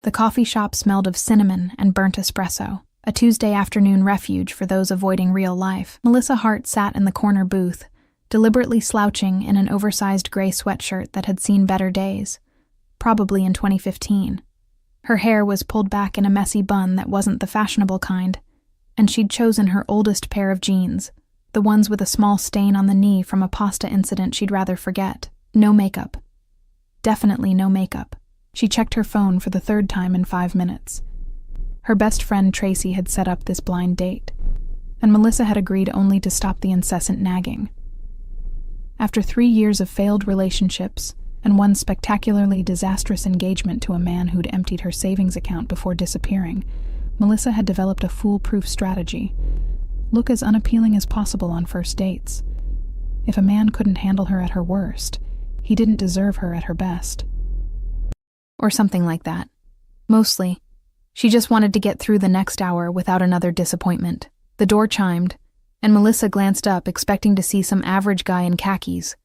The coffee shop smelled of cinnamon and burnt espresso, a Tuesday afternoon refuge for those avoiding real life. Melissa Hart sat in the corner booth, deliberately slouching in an oversized gray sweatshirt that had seen better days, probably in 2015. Her hair was pulled back in a messy bun that wasn't the fashionable kind, and she'd chosen her oldest pair of jeans, the ones with a small stain on the knee from a pasta incident she'd rather forget. No makeup. Definitely no makeup. She checked her phone for the third time in 5 minutes. Her best friend Tracy had set up this blind date, and Melissa had agreed only to stop the incessant nagging. After 3 years of failed relationships and one spectacularly disastrous engagement to a man who'd emptied her savings account before disappearing, Melissa had developed a foolproof strategy. Look as unappealing as possible on first dates. If a man couldn't handle her at her worst, he didn't deserve her at her best. Or something like that. Mostly, she just wanted to get through the next hour without another disappointment. The door chimed, and Melissa glanced up, expecting to see some average guy in khakis.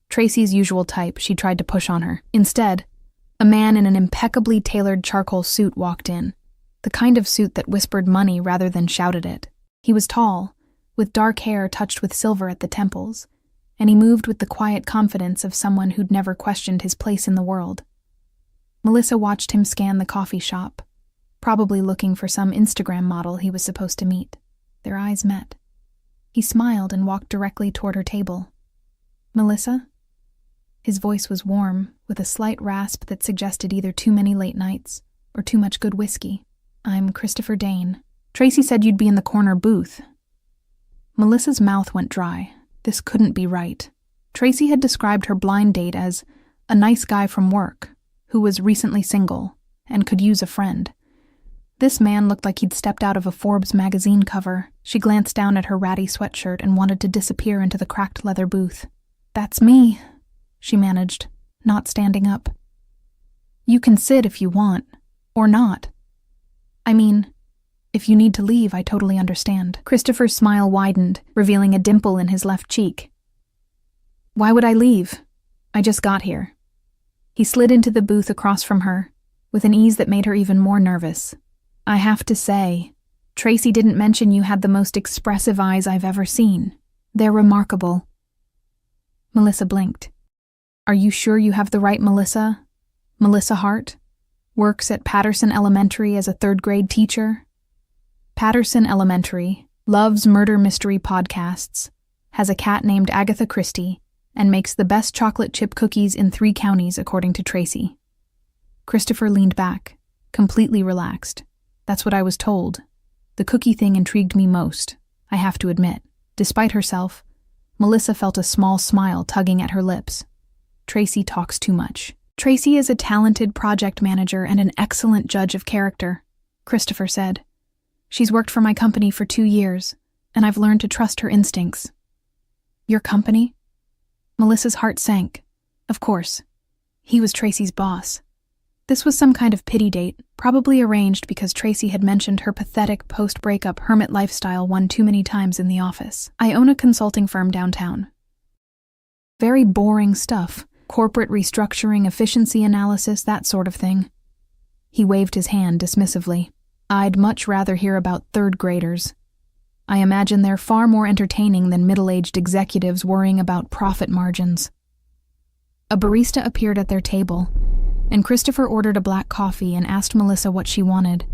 Tracy's usual type she tried to push on her. Instead, a man in an impeccably tailored charcoal suit walked in, the kind of suit that whispered money rather than shouted it. He was tall, with dark hair touched with silver at the temples, and he moved with the quiet confidence of someone who'd never questioned his place in the world. Melissa watched him scan the coffee shop, probably looking for some Instagram model he was supposed to meet. Their eyes met. He smiled and walked directly toward her table. "Melissa?" His voice was warm, with a slight rasp that suggested either too many late nights or too much good whiskey. "I'm Christopher Dane. Tracy said you'd be in the corner booth." Melissa's mouth went dry. This couldn't be right. Tracy had described her blind date as a nice guy from work, who was recently single and could use a friend. This man looked like he'd stepped out of a Forbes magazine cover. She glanced down at her ratty sweatshirt and wanted to disappear into the cracked leather booth. "That's me," she managed, not standing up. "You can sit if you want, or not. I mean, if you need to leave, I totally understand." Christopher's smile widened, revealing a dimple in his left cheek. "Why would I leave? I just got here." He slid into the booth across from her, with an ease that made her even more nervous. "I have to say, Tracy didn't mention you had the most expressive eyes I've ever seen. They're remarkable." Melissa blinked. "Are you sure you have the right Melissa? Melissa Hart? Works at Patterson Elementary as a third-grade teacher? Patterson Elementary loves murder mystery podcasts, has a cat named Agatha Christie, and makes the best chocolate chip cookies in 3 counties, according to Tracy." Christopher leaned back, completely relaxed. "That's what I was told. The cookie thing intrigued me most, I have to admit." Despite herself, Melissa felt a small smile tugging at her lips. Tracy talks too much. "Tracy is a talented project manager and an excellent judge of character," Christopher said. "She's worked for my company for 2 years, and I've learned to trust her instincts." "Your company?" Melissa's heart sank. Of course. He was Tracy's boss. This was some kind of pity date, probably arranged because Tracy had mentioned her pathetic post-breakup hermit lifestyle one too many times in the office. "I own a consulting firm downtown. Very boring stuff. Corporate restructuring, efficiency analysis, that sort of thing." He waved his hand dismissively. "I'd much rather hear about third graders. I imagine they're far more entertaining than middle-aged executives worrying about profit margins." A barista appeared at their table, and Christopher ordered a black coffee and asked Melissa what she wanted.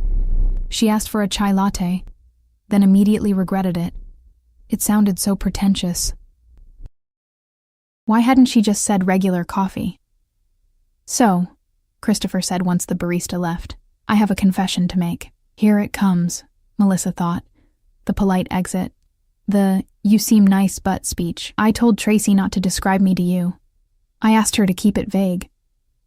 She asked for a chai latte, then immediately regretted it. It sounded so pretentious. Why hadn't she just said regular coffee? "So," Christopher said once the barista left, "I have a confession to make." Here it comes, Melissa thought. The polite exit. The "you seem nice but" speech. "I told Tracy not to describe me to you. I asked her to keep it vague."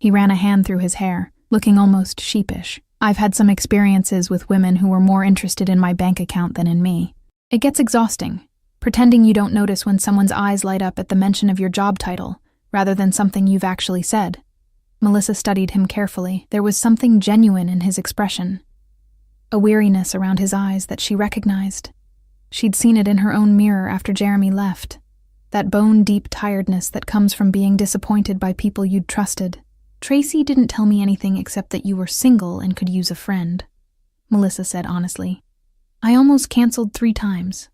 He ran a hand through his hair, looking almost sheepish. "I've had some experiences with women who were more interested in my bank account than in me. It gets exhausting, pretending you don't notice when someone's eyes light up at the mention of your job title, rather than something you've actually said." Melissa studied him carefully. There was something genuine in his expression, a weariness around his eyes that she recognized. She'd seen it in her own mirror after Jeremy left, that bone-deep tiredness that comes from being disappointed by people you'd trusted. Tracy didn't tell me anything except that you were single and could use a friend, Melissa said honestly. I almost canceled 3 times.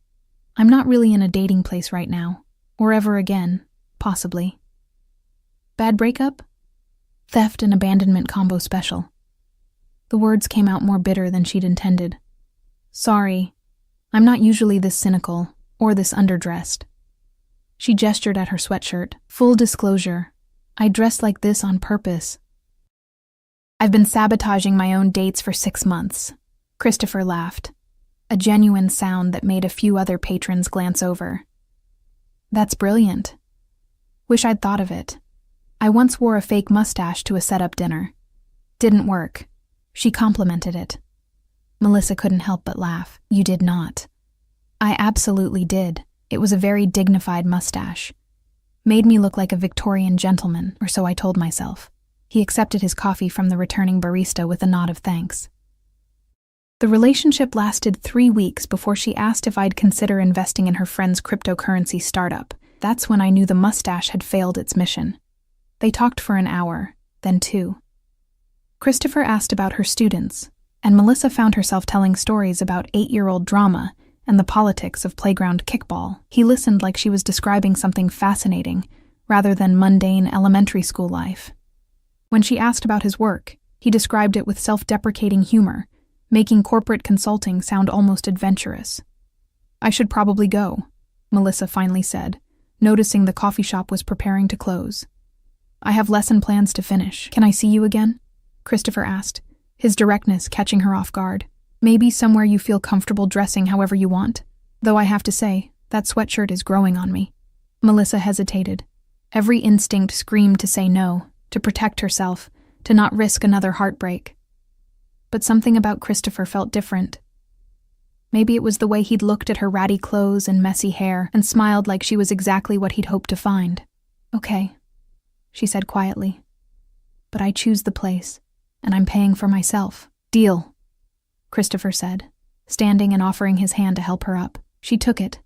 I'm not really in a dating place right now, or ever again, possibly. Bad breakup? Theft and abandonment combo special. The words came out more bitter than she'd intended. Sorry, I'm not usually this cynical or this underdressed. She gestured at her sweatshirt. Full disclosure, I dressed like this on purpose. I've been sabotaging my own dates for 6 months. Christopher laughed, a genuine sound that made a few other patrons glance over. That's brilliant. Wish I'd thought of it. I once wore a fake mustache to a set-up dinner. Didn't work. She complimented it. Melissa couldn't help but laugh. You did not. I absolutely did. It was a very dignified mustache. Made me look like a Victorian gentleman, or so I told myself. He accepted his coffee from the returning barista with a nod of thanks. The relationship lasted 3 weeks before she asked if I'd consider investing in her friend's cryptocurrency startup. That's when I knew the mustache had failed its mission. They talked for an hour, then 2. Christopher asked about her students, and Melissa found herself telling stories about 8-year-old drama and the politics of playground kickball. He listened like she was describing something fascinating, rather than mundane elementary school life. When she asked about his work, he described it with self-deprecating humor, making corporate consulting sound almost adventurous. I should probably go, Melissa finally said, noticing the coffee shop was preparing to close. I have lesson plans to finish. Can I see you again? Christopher asked, his directness catching her off guard. Maybe somewhere you feel comfortable dressing however you want, though I have to say, that sweatshirt is growing on me. Melissa hesitated. Every instinct screamed to say no, to protect herself, to not risk another heartbreak. But something about Christopher felt different. Maybe it was the way he'd looked at her ratty clothes and messy hair and smiled like she was exactly what he'd hoped to find. Okay, she said quietly. But I choose the place, and I'm paying for myself. Deal, Christopher said, standing and offering his hand to help her up. She took it,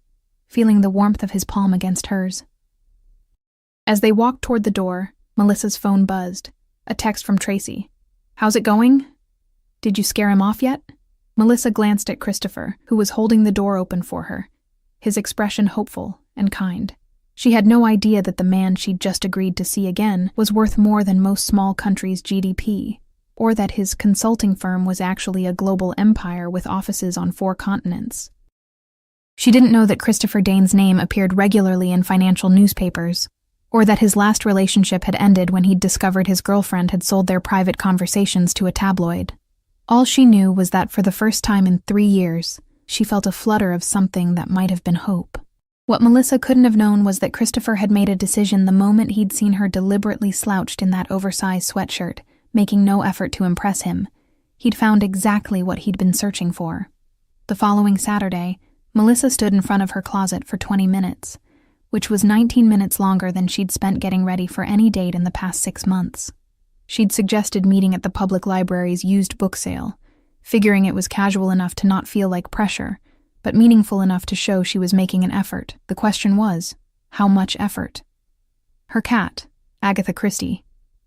feeling the warmth of his palm against hers. As they walked toward the door, Melissa's phone buzzed. A text from Tracy. How's it going? Did you scare him off yet? Melissa glanced at Christopher, who was holding the door open for her, his expression hopeful and kind. She had no idea that the man she'd just agreed to see again was worth more than most small countries' GDP, or that his consulting firm was actually a global empire with offices on 4 continents. She didn't know that Christopher Dane's name appeared regularly in financial newspapers, or that his last relationship had ended when he'd discovered his girlfriend had sold their private conversations to a tabloid. All she knew was that for the first time in 3 years, she felt a flutter of something that might have been hope. What Melissa couldn't have known was that Christopher had made a decision the moment he'd seen her deliberately slouched in that oversized sweatshirt, making no effort to impress him. He'd found exactly what he'd been searching for. The following Saturday, Melissa stood in front of her closet for 20 minutes, which was 19 minutes longer than she'd spent getting ready for any date in the past 6 months. She'd suggested meeting at the public library's used book sale, figuring it was casual enough to not feel like pressure, but meaningful enough to show she was making an effort. The question was, how much effort? Her cat, Agatha Christie,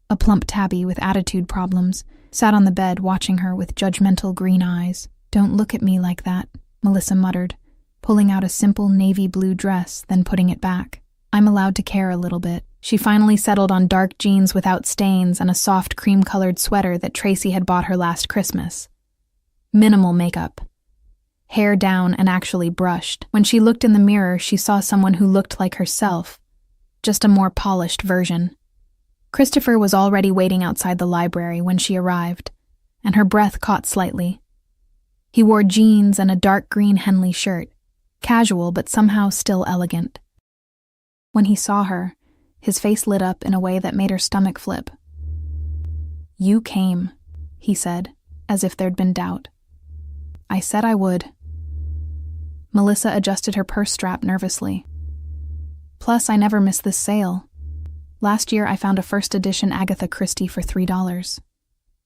a plump tabby with attitude problems, sat on the bed watching her with judgmental green eyes. Don't look at me like that, Melissa muttered, pulling out a simple navy blue dress, then putting it back. I'm allowed to care a little bit. She finally settled on dark jeans without stains and a soft cream-colored sweater that Tracy had bought her last Christmas. Minimal makeup. Hair down and actually brushed. When she looked in the mirror, she saw someone who looked like herself, just a more polished version. Christopher was already waiting outside the library when she arrived, and her breath caught slightly. He wore jeans and a dark green Henley shirt, casual but somehow still elegant. When he saw her, his face lit up in a way that made her stomach flip. You came, he said, as if there'd been doubt. I said I would. Melissa adjusted her purse strap nervously. Plus, I never miss this sale. Last year, I found a first edition Agatha Christie for $3.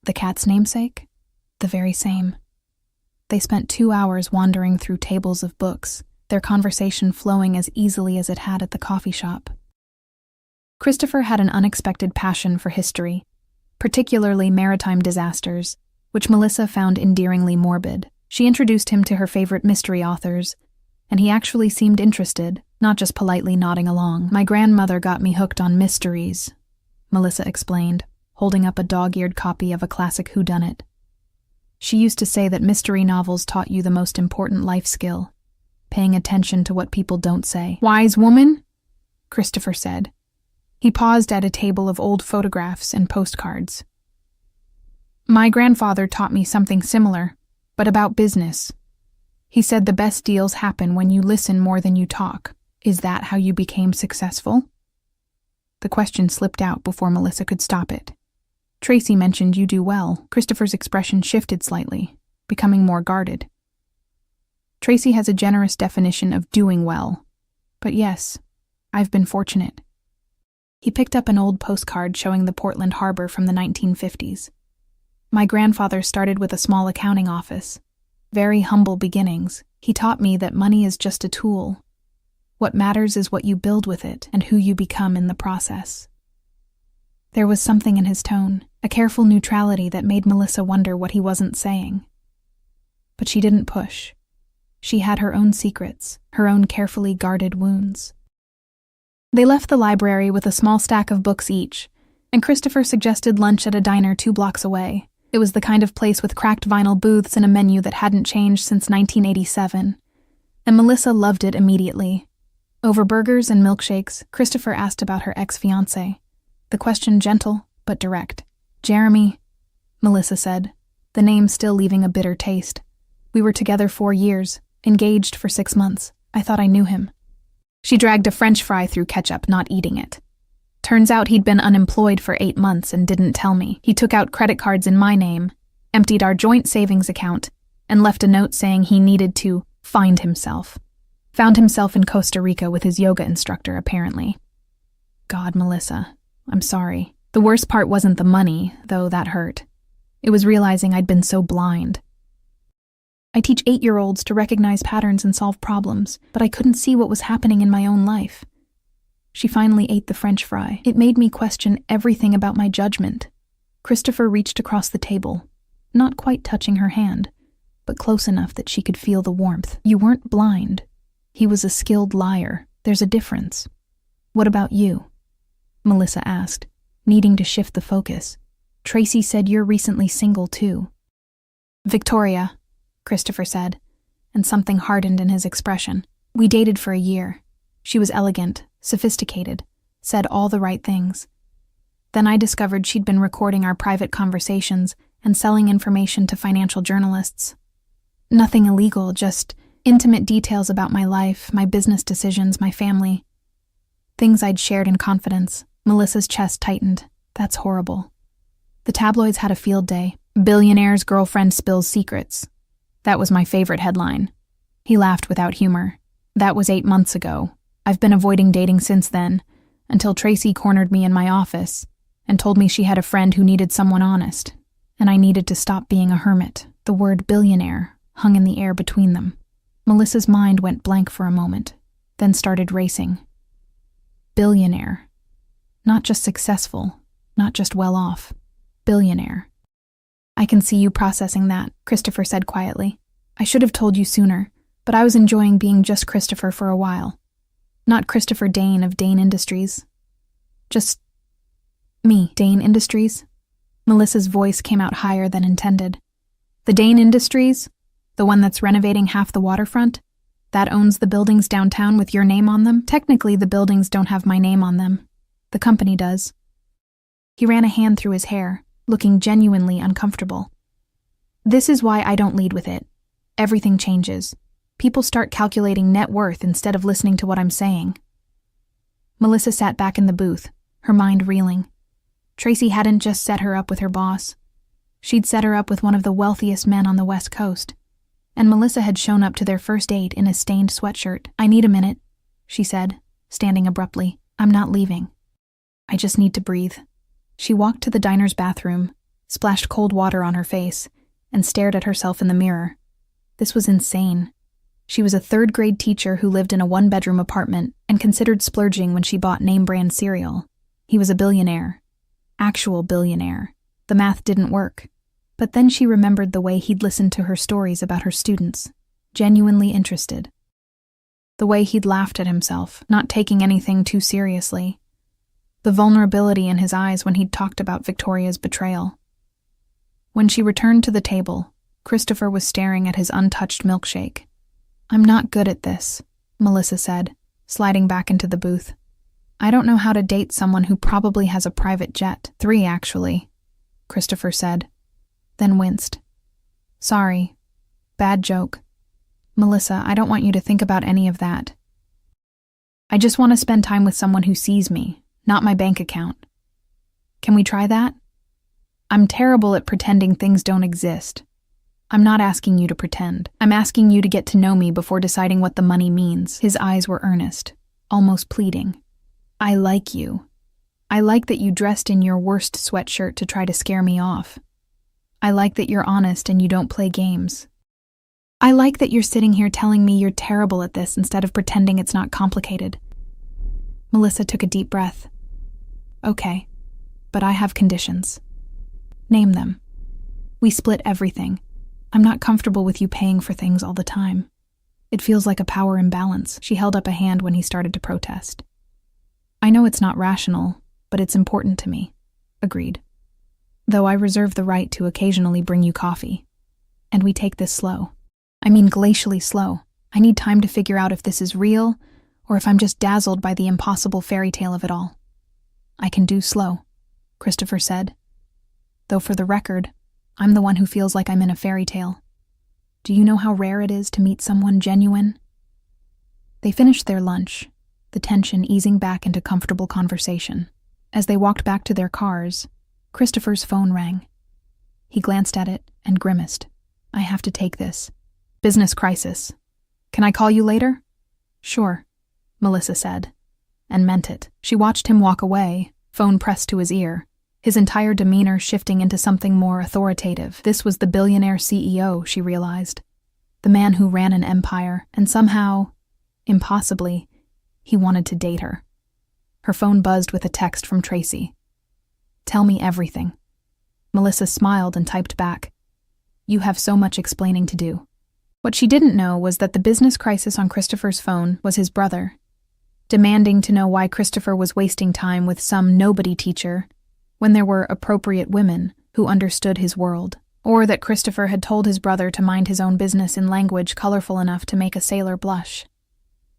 The cat's namesake? The very same. They spent 2 hours wandering through tables of books, their conversation flowing as easily as it had at the coffee shop. Christopher had an unexpected passion for history. particularly maritime disasters, which Melissa found endearingly morbid. She introduced him to her favorite mystery authors, and he actually seemed interested, not just politely nodding along. "My grandmother got me hooked on mysteries," Melissa explained, holding up a dog-eared copy of a classic whodunit. "She used to say that mystery novels taught you the most important life skill, paying attention to what people don't say." "Wise woman?" Christopher said. He paused at a table of old photographs and postcards. "My grandfather taught me something similar, but about business. He said the best deals happen when you listen more than you talk. Is that how you became successful?" The question slipped out before Melissa could stop it. "Tracy mentioned you do well." Christopher's expression shifted slightly, becoming more guarded. "Tracy has a generous definition of doing well. But yes, I've been fortunate." He picked up an old postcard showing the Portland harbor from the 1950s. "My grandfather started with a small accounting office. Very humble beginnings. He taught me that money is just a tool. What matters is what you build with it and who you become in the process." There was something in his tone, a careful neutrality that made Melissa wonder what he wasn't saying. But she didn't push. She had her own secrets, her own carefully guarded wounds. They left the library with a small stack of books each, and Christopher suggested lunch at a diner 2 blocks away. It was the kind of place with cracked vinyl booths and a menu that hadn't changed since 1987, and Melissa loved it immediately. Over burgers and milkshakes, Christopher asked about her ex-fiancé. The question gentle, but direct. "Jeremy," Melissa said, the name still leaving a bitter taste. "We were together 4 years, engaged for 6 months. I thought I knew him." She dragged a French fry through ketchup, not eating it. "Turns out he'd been unemployed for 8 months and didn't tell me. He took out credit cards in my name, emptied our joint savings account, and left a note saying he needed to find himself. Found himself in Costa Rica with his yoga instructor, apparently." "God, Melissa, I'm sorry. The worst part wasn't the money, though that hurt. It was realizing I'd been so blind. I teach 8-year-olds to recognize patterns and solve problems, but I couldn't see what was happening in my own life." She finally ate the French fry. "It made me question everything about my judgment." Christopher reached across the table, not quite touching her hand, but close enough that she could feel the warmth. "You weren't blind. He was a skilled liar. There's a difference." "What about you?" Melissa asked, needing to shift the focus. "Tracy said you're recently single too." "Victoria," Christopher said, and something hardened in his expression. "We dated for a year. She was elegant, sophisticated, said all the right things. Then I discovered she'd been recording our private conversations and selling information to financial journalists. Nothing illegal, just intimate details about my life, my business decisions, my family. Things I'd shared in confidence." Melissa's chest tightened. "That's horrible." The tabloids had a field day. "Billionaire's girlfriend spills secrets." That was my favorite headline. He laughed without humor. "That was 8 months ago. I've been avoiding dating since then, until Tracy cornered me in my office and told me she had a friend who needed someone honest, and I needed to stop being a hermit." The word billionaire hung in the air between them. Melissa's mind went blank for a moment, then started racing. Billionaire. Not just successful, not just well-off. Billionaire. "I can see you processing that," Christopher said quietly. "I should have told you sooner, but I was enjoying being just Christopher for a while. Not Christopher Dane of Dane Industries. Just me." "Dane Industries?" Melissa's voice came out higher than intended. "The Dane Industries? The one that's renovating half the waterfront? That owns the buildings downtown with your name on them? Technically, the buildings don't have my name on them. The company does." He ran a hand through his hair, looking genuinely uncomfortable. "This is why I don't lead with it. Everything changes. People start calculating net worth instead of listening to what I'm saying." Melissa sat back in the booth, her mind reeling. Tracy hadn't just set her up with her boss. She'd set her up with one of the wealthiest men on the West Coast. And Melissa had shown up to their first date in a stained sweatshirt. "I need a minute," she said, standing abruptly. "I'm not leaving. I just need to breathe." She walked to the diner's bathroom, splashed cold water on her face, and stared at herself in the mirror. This was insane. She was a 3rd-grade teacher who lived in a 1-bedroom apartment and considered splurging when she bought name-brand cereal. He was a billionaire. Actual billionaire. The math didn't work. But then she remembered the way he'd listened to her stories about her students, genuinely interested. The way he'd laughed at himself, not taking anything too seriously. The vulnerability in his eyes when he'd talked about Victoria's betrayal. When she returned to the table, Christopher was staring at his untouched milkshake. "I'm not good at this," Melissa said, sliding back into the booth. "I don't know how to date someone who probably has a private jet. 3, actually," Christopher said, then winced. "Sorry. Bad joke. Melissa, I don't want you to think about any of that. I just want to spend time with someone who sees me, not my bank account. Can we try that? I'm terrible at pretending things don't exist. I'm not asking you to pretend. I'm asking you to get to know me before deciding what the money means." His eyes were earnest, almost pleading. "I like you. I like that you dressed in your worst sweatshirt to try to scare me off. I like that you're honest and you don't play games. I like that you're sitting here telling me you're terrible at this instead of pretending it's not complicated." Melissa took a deep breath. "Okay, but I have conditions." "Name them." "We split everything. I'm not comfortable with you paying for things all the time. It feels like a power imbalance." She held up a hand when he started to protest. "I know it's not rational, but it's important to me." "Agreed. Though I reserve the right to occasionally bring you coffee. And we take this slow. I mean glacially slow. I need time to figure out if this is real or if I'm just dazzled by the impossible fairy tale of it all." "I can do slow," Christopher said. "Though for the record, I'm the one who feels like I'm in a fairy tale. Do you know how rare it is to meet someone genuine?" They finished their lunch, the tension easing back into comfortable conversation. As they walked back to their cars, Christopher's phone rang. He glanced at it and grimaced. "I have to take this. Business crisis. Can I call you later?" "Sure," Melissa said, and meant it. She watched him walk away, phone pressed to his ear, his entire demeanor shifting into something more authoritative. This was the billionaire CEO, she realized. The man who ran an empire, and somehow, impossibly, he wanted to date her. Her phone buzzed with a text from Tracy. "Tell me everything." Melissa smiled and typed back, "You have so much explaining to do." What she didn't know was that the business crisis on Christopher's phone was his brother, demanding to know why Christopher was wasting time with some nobody teacher when there were appropriate women who understood his world, or that Christopher had told his brother to mind his own business in language colorful enough to make a sailor blush.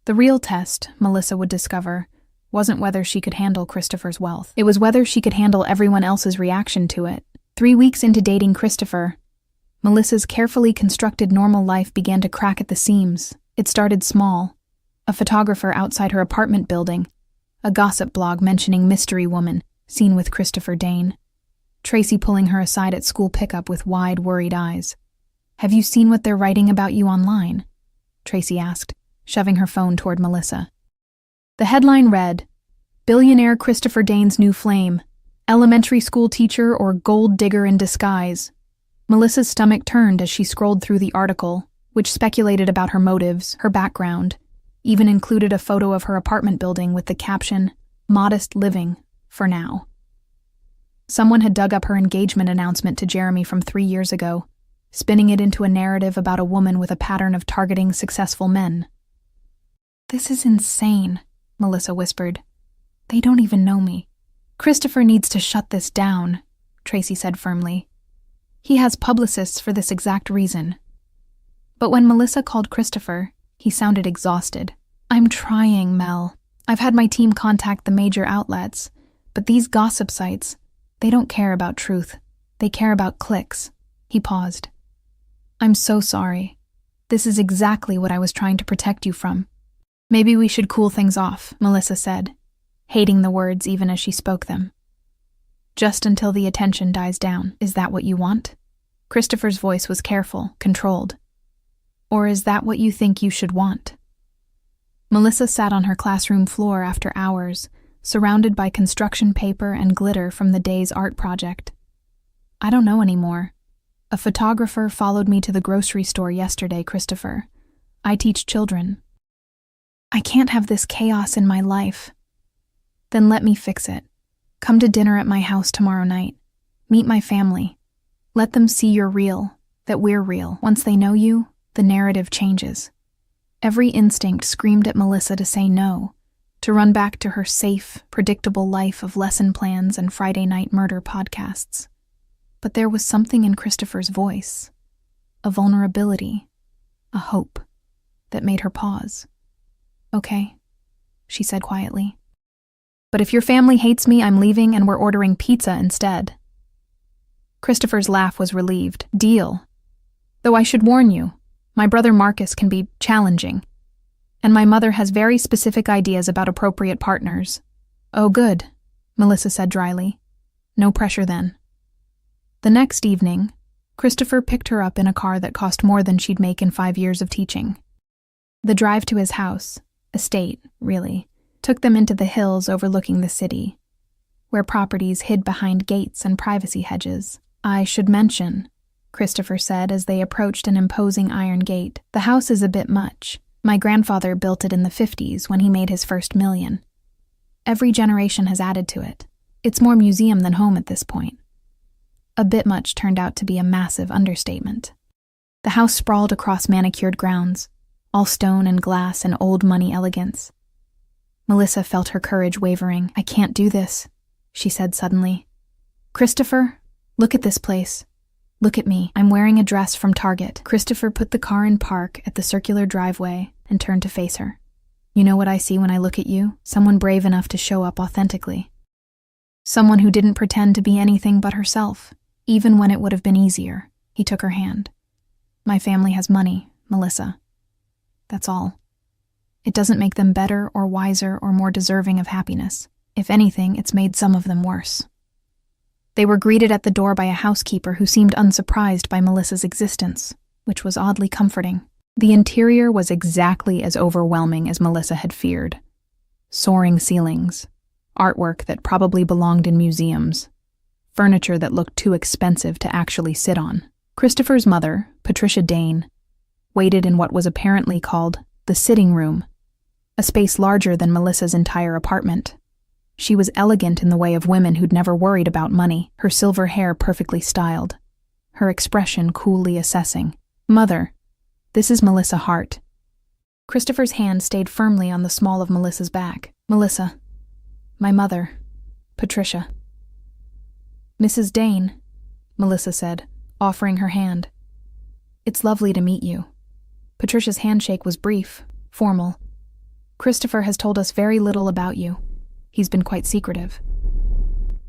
The real test, Melissa would discover, wasn't whether she could handle Christopher's wealth. It was whether she could handle everyone else's reaction to it. 3 weeks into dating Christopher, Melissa's carefully constructed normal life began to crack at the seams. It started small. A photographer outside her apartment building, a gossip blog mentioning mystery woman seen with Christopher Dane, Tracy pulling her aside at school pickup with wide, worried eyes. "Have you seen what they're writing about you online?" Tracy asked, shoving her phone toward Melissa. The headline read, "Billionaire Christopher Dane's New Flame, Elementary School Teacher or Gold Digger in Disguise." Melissa's stomach turned as she scrolled through the article, which speculated about her motives, her background, even included a photo of her apartment building with the caption, "Modest living, for now." Someone had dug up her engagement announcement to Jeremy from 3 years ago, spinning it into a narrative about a woman with a pattern of targeting successful men. "This is insane," Melissa whispered. "They don't even know me." "Christopher needs to shut this down," Tracy said firmly. "He has publicists for this exact reason." But when Melissa called Christopher, he sounded exhausted. "I'm trying, Mel. I've had my team contact the major outlets, but these gossip sites, they don't care about truth. They care about clicks." He paused. "I'm so sorry. This is exactly what I was trying to protect you from." "Maybe we should cool things off," Melissa said, hating the words even as she spoke them. "Just until the attention dies down. Is that what you want?" Christopher's voice was careful, controlled. "Or is that what you think you should want?" Melissa sat on her classroom floor after hours, surrounded by construction paper and glitter from the day's art project. "I don't know anymore. A photographer followed me to the grocery store yesterday, Christopher. I teach children. I can't have this chaos in my life." "Then let me fix it. Come to dinner at my house tomorrow night. Meet my family. Let them see you're real, that we're real. Once they know you, the narrative changes. Every instinct screamed at Melissa to say no, to run back to her safe, predictable life of lesson plans and Friday night murder podcasts. But there was something in Christopher's voice, a vulnerability, a hope, that made her pause. "Okay," she said quietly. "But if your family hates me, I'm leaving and we're ordering pizza instead." Christopher's laugh was relieved. "Deal. Though I should warn you, my brother Marcus can be challenging, and my mother has very specific ideas about appropriate partners." "Oh, good," Melissa said dryly. "No pressure then." The next evening, Christopher picked her up in a car that cost more than she'd make in 5 years of teaching. The drive to his house, estate, really, took them into the hills overlooking the city, where properties hid behind gates and privacy hedges. "I should mention," Christopher said as they approached an imposing iron gate, "the house is a bit much. My grandfather built it in the 50s when he made his first million. Every generation has added to it. It's more museum than home at this point." A bit much turned out to be a massive understatement. The house sprawled across manicured grounds, all stone and glass and old money elegance. Melissa felt her courage wavering. "I can't do this," she said suddenly. "Christopher, look at this place. Look at me. I'm wearing a dress from Target." Christopher put the car in park at the circular driveway and turned to face her. "You know what I see when I look at you? Someone brave enough to show up authentically. Someone who didn't pretend to be anything but herself, even when it would have been easier." He took her hand. "My family has money, Melissa. That's all. It doesn't make them better or wiser or more deserving of happiness. If anything, it's made some of them worse." They were greeted at the door by a housekeeper who seemed unsurprised by Melissa's existence, which was oddly comforting. The interior was exactly as overwhelming as Melissa had feared. Soaring ceilings, artwork that probably belonged in museums, furniture that looked too expensive to actually sit on. Christopher's mother, Patricia Dane, waited in what was apparently called the sitting room, a space larger than Melissa's entire apartment. She was elegant in the way of women who'd never worried about money, her silver hair perfectly styled, her expression coolly assessing. "Mother, this is Melissa Hart." Christopher's hand stayed firmly on the small of Melissa's back. "Melissa, my mother, Patricia." "Mrs. Dane," Melissa said, offering her hand. "It's lovely to meet you." Patricia's handshake was brief, formal. "Christopher has told us very little about you. He's been quite secretive."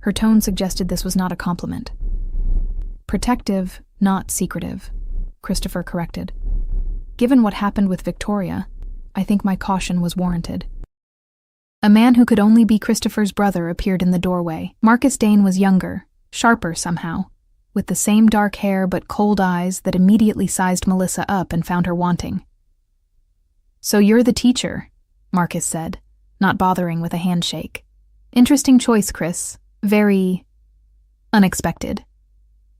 Her tone suggested this was not a compliment. "Protective, not secretive," Christopher corrected. "Given what happened with Victoria, I think my caution was warranted." A man who could only be Christopher's brother appeared in the doorway. Marcus Dane was younger, sharper somehow, with the same dark hair but cold eyes that immediately sized Melissa up and found her wanting. "So you're the teacher," Marcus said, not bothering with a handshake. "Interesting choice, Chris. Very unexpected."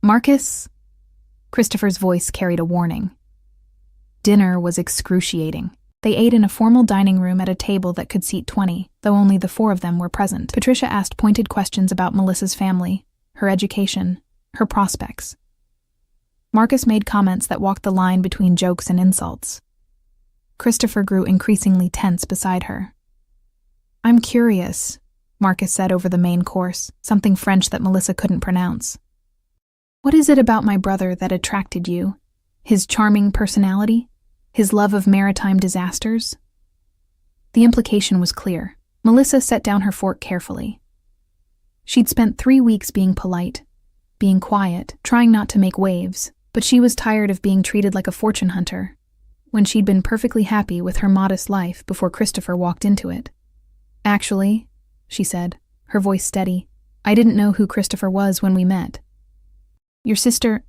"Marcus?" Christopher's voice carried a warning. Dinner was excruciating. They ate in a formal dining room at a table that could seat 20, though only the 4 of them were present. Patricia asked pointed questions about Melissa's family, her education, her prospects. Marcus made comments that walked the line between jokes and insults. Christopher grew increasingly tense beside her. "I'm curious," Marcus said over the main course, something French that Melissa couldn't pronounce. "What is it about my brother that attracted you? His charming personality? His love of maritime disasters?" The implication was clear. Melissa set down her fork carefully. She'd spent 3 weeks being polite, being quiet, trying not to make waves, but she was tired of being treated like a fortune hunter, when she'd been perfectly happy with her modest life before Christopher walked into it. "Actually," she said, her voice steady, "I didn't know who Christopher was when we met." "Your sister—"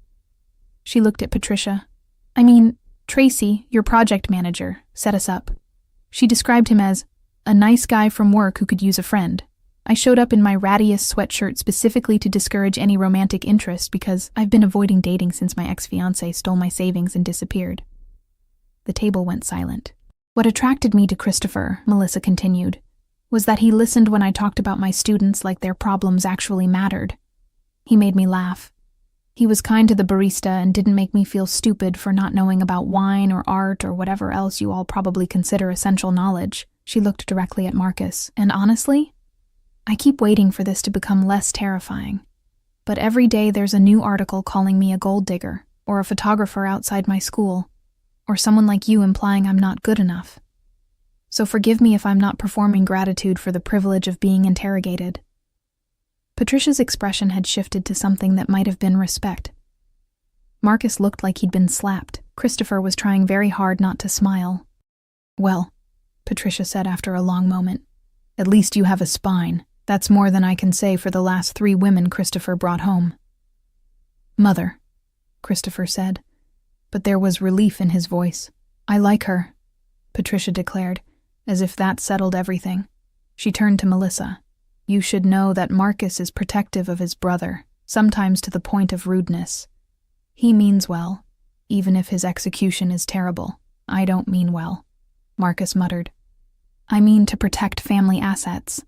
She looked at Patricia. "I mean, Tracy, your project manager, set us up. She described him as a nice guy from work who could use a friend. I showed up in my rattiest sweatshirt specifically to discourage any romantic interest because I've been avoiding dating since my ex-fiancé stole my savings and disappeared." The table went silent. "What attracted me to Christopher," Melissa continued, "was that he listened when I talked about my students like their problems actually mattered. He made me laugh. He was kind to the barista and didn't make me feel stupid for not knowing about wine or art or whatever else you all probably consider essential knowledge. She looked directly at Marcus, and honestly, I keep waiting for this to become less terrifying. But every day there's a new article calling me a gold digger, or a photographer outside my school, or someone like you implying I'm not good enough. So forgive me if I'm not performing gratitude for the privilege of being interrogated. Patricia's expression had shifted to something that might have been respect. Marcus looked like he'd been slapped. Christopher was trying very hard not to smile. "Well," Patricia said after a long moment, "at least you have a spine. That's more than I can say for the last 3 women Christopher brought home." "Mother," Christopher said, but there was relief in his voice. "I like her," Patricia declared, as if that settled everything. She turned to Melissa. "You should know that Marcus is protective of his brother, sometimes to the point of rudeness. He means well, even if his execution is terrible." "I don't mean well," Marcus muttered. "I mean to protect family assets."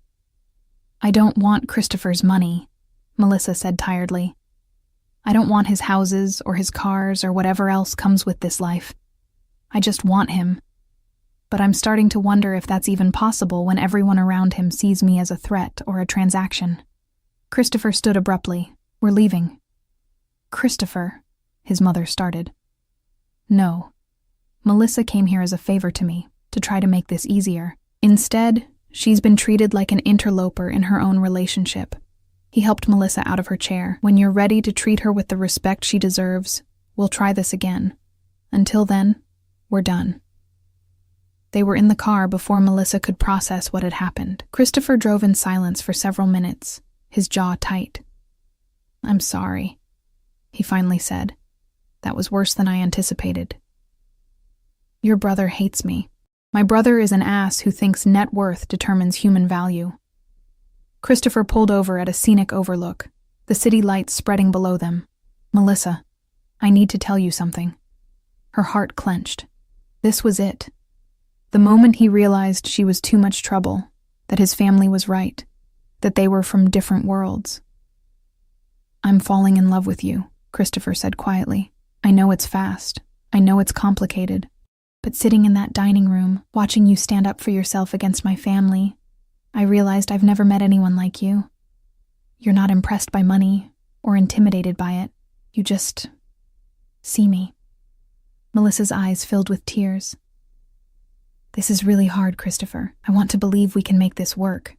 "I don't want Christopher's money," Melissa said tiredly. "I don't want his houses or his cars or whatever else comes with this life. I just want him. But I'm starting to wonder if that's even possible when everyone around him sees me as a threat or a transaction." Christopher stood abruptly. "We're leaving." "Christopher," his mother started. "No. Melissa came here as a favor to me, to try to make this easier. Instead, she's been treated like an interloper in her own relationship." He helped Melissa out of her chair. "When you're ready to treat her with the respect she deserves, we'll try this again. Until then, we're done." They were in the car before Melissa could process what had happened. Christopher drove in silence for several minutes, his jaw tight. "I'm sorry," he finally said. "That was worse than I anticipated. Your brother hates me. My brother is an ass who thinks net worth determines human value." Christopher pulled over at a scenic overlook, the city lights spreading below them. "Melissa, I need to tell you something." Her heart clenched. This was it. The moment he realized she was too much trouble, that his family was right, that they were from different worlds. "I'm falling in love with you," Christopher said quietly. "I know it's fast. I know it's complicated. But sitting in that dining room, watching you stand up for yourself against my family, I realized I've never met anyone like you. You're not impressed by money or intimidated by it. You just see me." Melissa's eyes filled with tears. "This is really hard, Christopher. I want to believe we can make this work.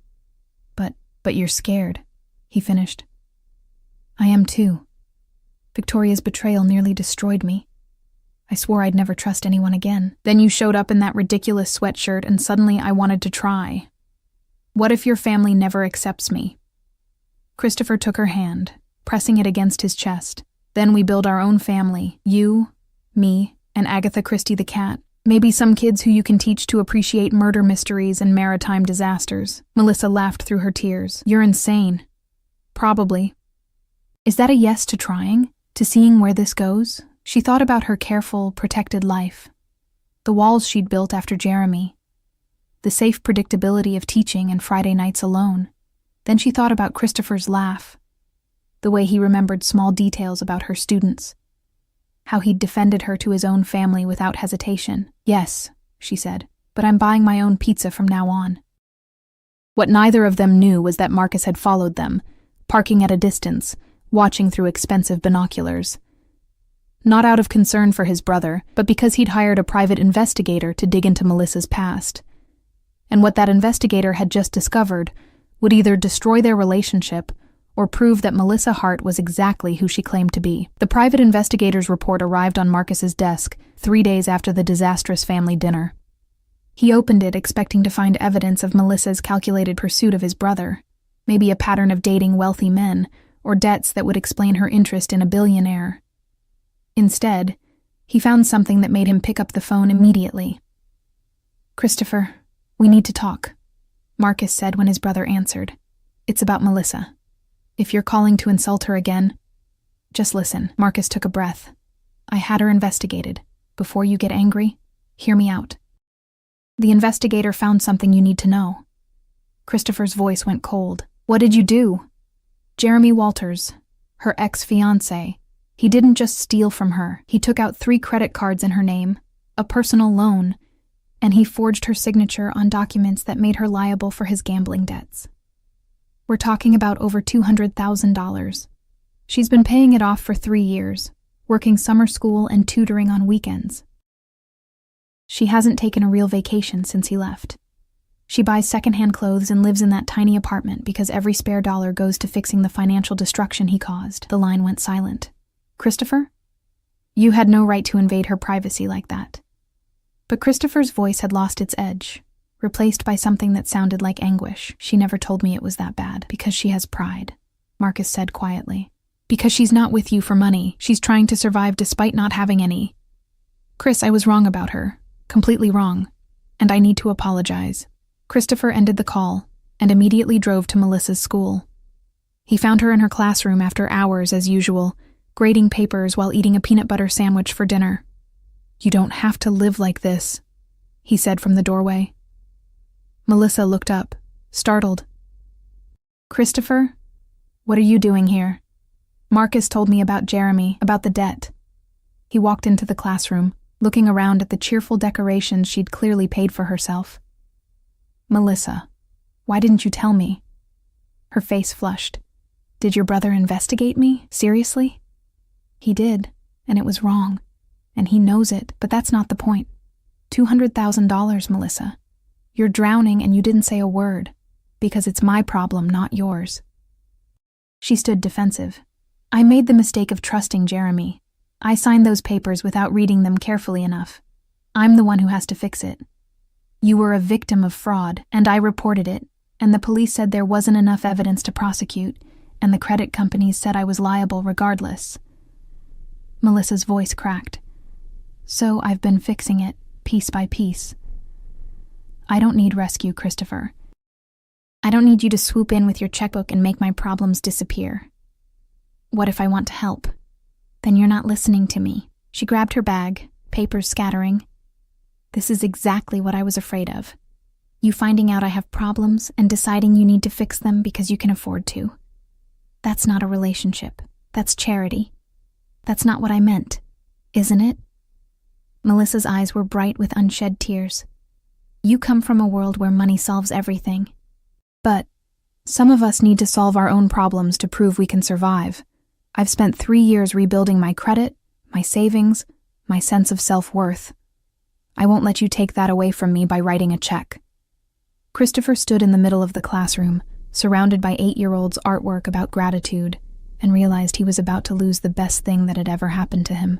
But you're scared," he finished. "I am too. Victoria's betrayal nearly destroyed me. I swore I'd never trust anyone again. Then you showed up in that ridiculous sweatshirt and suddenly I wanted to try. What if your family never accepts me?" Christopher took her hand, pressing it against his chest. "Then we build our own family, you, me, and Agatha Christie the cat. Maybe some kids who you can teach to appreciate murder mysteries and maritime disasters." Melissa laughed through her tears. "You're insane." "Probably. Is that a yes to trying? To seeing where this goes?" She thought about her careful, protected life. The walls she'd built after Jeremy. The safe predictability of teaching and Friday nights alone. Then she thought about Christopher's laugh. The way he remembered small details about her students. How he'd defended her to his own family without hesitation. "Yes," she said, "but I'm buying my own pizza from now on." What neither of them knew was that Marcus had followed them, parking at a distance, watching through expensive binoculars. Not out of concern for his brother, but because he'd hired a private investigator to dig into Melissa's past. And what that investigator had just discovered would either destroy their relationship or prove that Melissa Hart was exactly who she claimed to be. The private investigator's report arrived on Marcus's desk 3 days after the disastrous family dinner. He opened it expecting to find evidence of Melissa's calculated pursuit of his brother, maybe a pattern of dating wealthy men or debts that would explain her interest in a billionaire. Instead, he found something that made him pick up the phone immediately. "Christopher, we need to talk," Marcus said when his brother answered. "It's about Melissa. If you're calling to insult her again, just listen." Marcus took a breath. "I had her investigated. Before you get angry, hear me out. The investigator found something you need to know." Christopher's voice went cold. "What did you do?" "Jeremy Walters. her ex-fiancé. He didn't just steal from her. He took out 3 credit cards in her name, a personal loan, and he forged her signature on documents that made her liable for his gambling debts. We're talking about over $200,000. She's been paying it off for 3 years, working summer school and tutoring on weekends. She hasn't taken a real vacation since he left. She buys secondhand clothes and lives in that tiny apartment because every spare dollar goes to fixing the financial destruction he caused. The line went silent. Christopher? You had no right to invade her privacy like that. But Christopher's voice had lost its edge, replaced by something that sounded like anguish. She never told me it was that bad. Because she has pride, Marcus said quietly. Because she's not with you for money. She's trying to survive despite not having any. Chris, I was wrong about her. Completely wrong. And I need to apologize. Christopher ended the call and immediately drove to Melissa's school. He found her in her classroom after hours as usual, grading papers while eating a peanut butter sandwich for dinner. You don't have to live like this, he said from the doorway. Melissa looked up, startled. Christopher, what are you doing here? Marcus told me about Jeremy, about the debt. He walked into the classroom, looking around at the cheerful decorations she'd clearly paid for herself. Melissa, why didn't you tell me? Her face flushed. Did your brother investigate me? Seriously? He did, and it was wrong. And he knows it, but that's not the point. $200,000, Melissa. You're drowning and you didn't say a word, because it's my problem, not yours. She stood defensive. I made the mistake of trusting Jeremy. I signed those papers without reading them carefully enough. I'm the one who has to fix it. You were a victim of fraud, and I reported it, and the police said there wasn't enough evidence to prosecute, and the credit companies said I was liable regardless. Melissa's voice cracked. So I've been fixing it, piece by piece. I don't need rescue, Christopher. I don't need you to swoop in with your checkbook and make my problems disappear. What if I want to help? Then you're not listening to me. She grabbed her bag, papers scattering. This is exactly what I was afraid of. You finding out I have problems and deciding you need to fix them because you can afford to. That's not a relationship. That's charity. That's not what I meant, isn't it? Melissa's eyes were bright with unshed tears. You come from a world where money solves everything. But some of us need to solve our own problems to prove we can survive. I've spent 3 years rebuilding my credit, my savings, my sense of self-worth. I won't let you take that away from me by writing a check. Christopher stood in the middle of the classroom, surrounded by 8-year-olds' artwork about gratitude, and realized he was about to lose the best thing that had ever happened to him.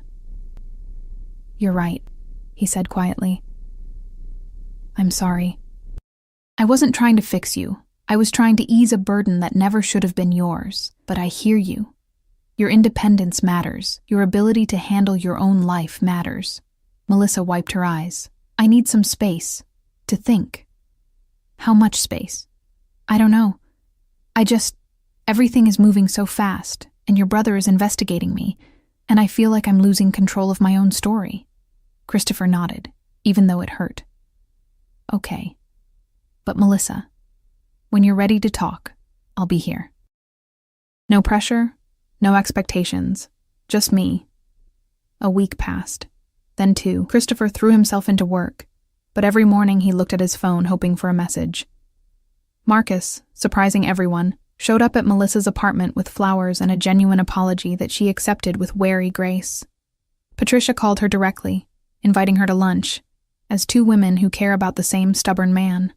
You're right, he said quietly. I'm sorry. I wasn't trying to fix you. I was trying to ease a burden that never should have been yours. But I hear you. Your independence matters. Your ability to handle your own life matters. Melissa wiped her eyes. I need some space. To think. How much space? I don't know. Everything is moving so fast, and your brother is investigating me, and I feel like I'm losing control of my own story. Christopher nodded, even though it hurt. Okay. But Melissa, when you're ready to talk, I'll be here. No pressure, no expectations, just me. A week passed. Then 2. Christopher threw himself into work, but every morning he looked at his phone hoping for a message. Marcus, surprising everyone, showed up at Melissa's apartment with flowers and a genuine apology that she accepted with wary grace. Patricia called her directly, inviting her to lunch, as 2 women who care about the same stubborn man.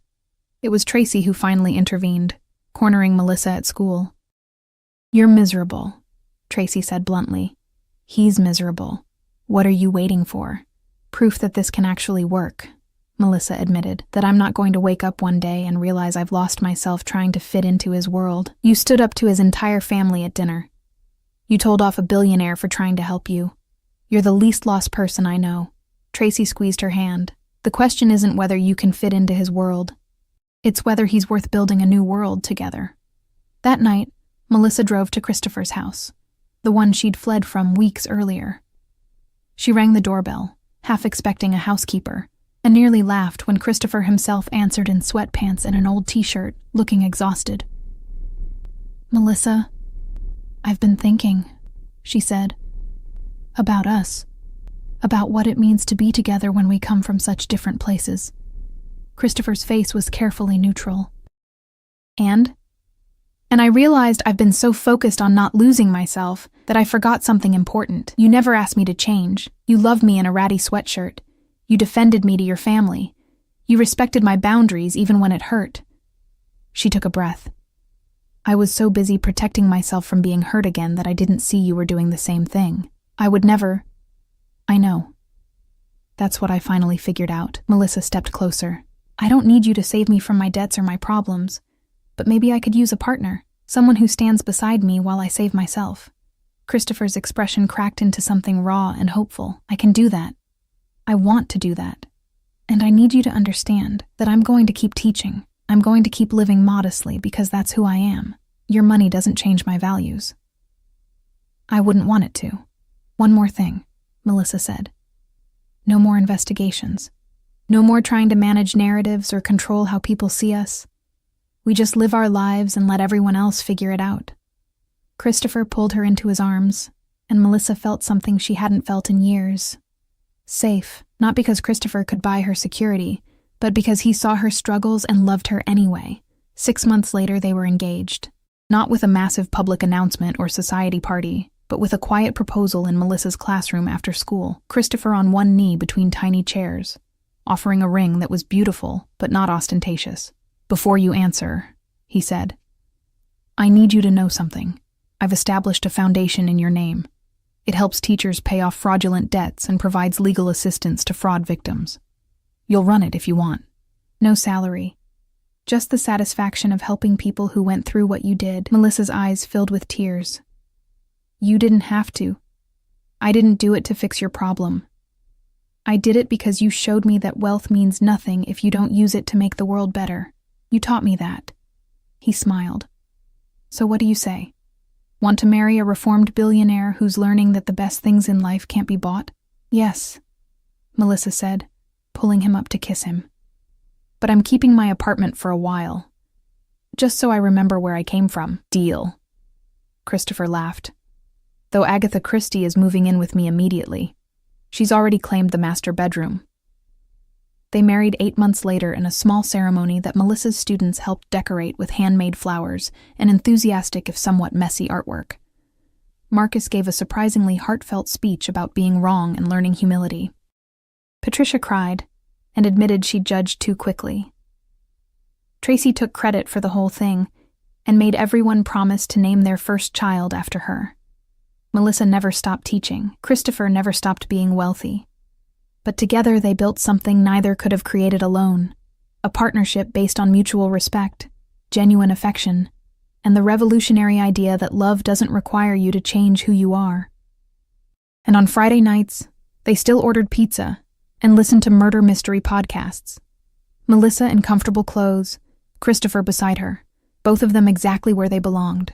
It was Tracy who finally intervened, cornering Melissa at school. You're miserable, Tracy said bluntly. He's miserable. What are you waiting for? Proof that this can actually work, Melissa admitted, that I'm not going to wake up one day and realize I've lost myself trying to fit into his world. You stood up to his entire family at dinner. You told off a billionaire for trying to help you. You're the least lost person I know. Tracy squeezed her hand. The question isn't whether you can fit into his world. It's whether he's worth building a new world together. That night, Melissa drove to Christopher's house, the one she'd fled from weeks earlier. She rang the doorbell, half expecting a housekeeper, and nearly laughed when Christopher himself answered in sweatpants and an old t-shirt, looking exhausted. Melissa, I've been thinking, she said, about us, about what it means to be together when we come from such different places. Christopher's face was carefully neutral. And I realized I've been so focused on not losing myself that I forgot something important. You never asked me to change. You loved me in a ratty sweatshirt. You defended me to your family. You respected my boundaries even when it hurt. She took a breath. I was so busy protecting myself from being hurt again that I didn't see you were doing the same thing. I would never. I know. That's what I finally figured out. Melissa stepped closer. I don't need you to save me from my debts or my problems, but maybe I could use a partner, someone who stands beside me while I save myself. Christopher's expression cracked into something raw and hopeful. I can do that. I want to do that. And I need you to understand that I'm going to keep teaching. I'm going to keep living modestly because that's who I am. Your money doesn't change my values. I wouldn't want it to. One more thing, Melissa said. No more investigations. No more trying to manage narratives or control how people see us. We just live our lives and let everyone else figure it out. Christopher pulled her into his arms, and Melissa felt something she hadn't felt in years. Safe, not because Christopher could buy her security, but because he saw her struggles and loved her anyway. 6 months later, they were engaged. Not with a massive public announcement or society party, but with a quiet proposal in Melissa's classroom after school, Christopher on one knee between tiny chairs, offering a ring that was beautiful but not ostentatious. Before you answer, he said, I need you to know something. I've established a foundation in your name. It helps teachers pay off fraudulent debts and provides legal assistance to fraud victims. You'll run it if you want. No salary. Just the satisfaction of helping people who went through what you did. Melissa's eyes filled with tears. You didn't have to. I didn't do it to fix your problem. I did it because you showed me that wealth means nothing if you don't use it to make the world better. You taught me that. He smiled. So what do you say? Want to marry a reformed billionaire who's learning that the best things in life can't be bought? Yes, Melissa said, pulling him up to kiss him. But I'm keeping my apartment for a while. Just so I remember where I came from. Deal. Christopher laughed. Though Agatha Christie is moving in with me immediately. She's already claimed the master bedroom. They married 8 months later in a small ceremony that Melissa's students helped decorate with handmade flowers and enthusiastic if somewhat messy artwork. Marcus gave a surprisingly heartfelt speech about being wrong and learning humility. Patricia cried and admitted she judged too quickly. Tracy took credit for the whole thing and made everyone promise to name their first child after her. Melissa never stopped teaching. Christopher never stopped being wealthy. But together they built something neither could have created alone, a partnership based on mutual respect, genuine affection, and the revolutionary idea that love doesn't require you to change who you are. And on Friday nights, they still ordered pizza and listened to murder mystery podcasts. Melissa in comfortable clothes, Christopher beside her, both of them exactly where they belonged.